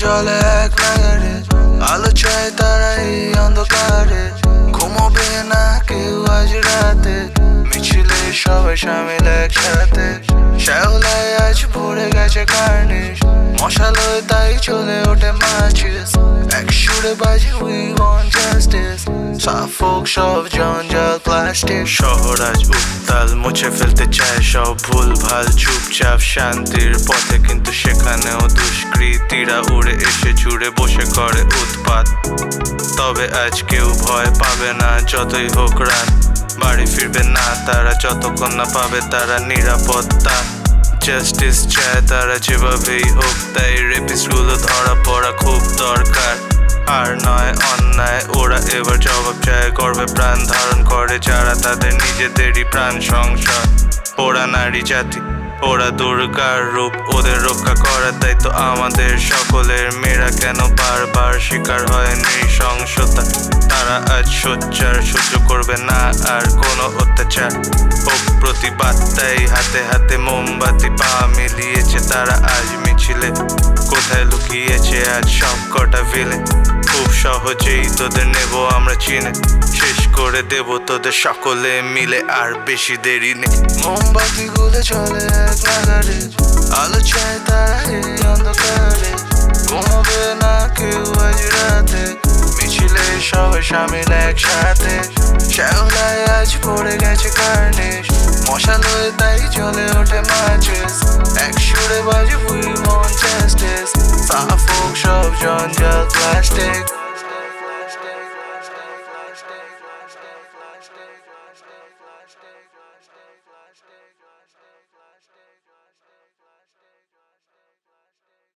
চলে এক নাগারে, আলো চায় তারা এই অন্ধকারে। ঘুমোবে না কেউ আজ রাতে, মিছিলে সবাই সামিল একসাথে। শ্যাওলায় আজ ভরে গেছে কার্নিশ, মশালোয় তাই চলে ওঠে মাচিস। এক সুরে বাজে we want justice, সাফোক সব জঞ্জাল প্লাস্টিক। শহর আজ উত্তাল, মুছে ফেলতে চায় সব ভুল ভাল। চুপচাপ শান্তির পথে, কিন্তু সেখানেও দুষ্কৃতীরা উড়ে এসে জুড়ে বসে করে উৎপাত। তবে আজ কেউ ভয় পাবে না, যতই হোক রাত। বাড়ি ফিরবে না তারা, যতক্ষণ না পাবে তারা নিরাপত্তা। জাস্টিস চায় তারা যেভাবেই হোক, তাই রেপিস্ট গুলো ধরা পড়া খুব দরকার। আর নয় অন্যায়, ওরা এবার জবাব চায়। গর্বে প্রাণ ধারণ করে যারা তাদের নিজেদেরই প্রাণ সংসার। ওরা নারী জাতি, ওরা দুর্গার রূপ, ওদের রক্ষা করার দায়িত্ব আমাদের সকলের। মেয়েরা কেন বারবার শিকার হয় নৃশংসতা? তারা আজ সোচ্চার, সহ্য করবে না আর কোনো অত্যাচার। হোক প্রতিবাদ, তাই হাতে হাতে মোমবাতি পা মিলিয়েছে তারা আজ মিছিলে। কোথায় লুকিয়েছে আজ সব কটা ভিলে? খুব সহজেই তোদের নেব আমরা চিনে, শেষ করে দেব তোদের সকলে মিলে, আর বেশি দেরি নেই। মোমবাতি গুলো চলে এক নাগারে, আলো চায় তারা এই অন্ধকারে। ঘুমোবে না কেউ আজ রাতে, মিছিলে সবাই সামিল একসাথে। শ্যাওলায় আজ পড়ে গেছে কার্নিশ, মশালোয় তাই চলে ওঠে মাচিস। এক সুরে বাজে we want justice, সাফোক সব জঞ্জাল প্লাস্টিক।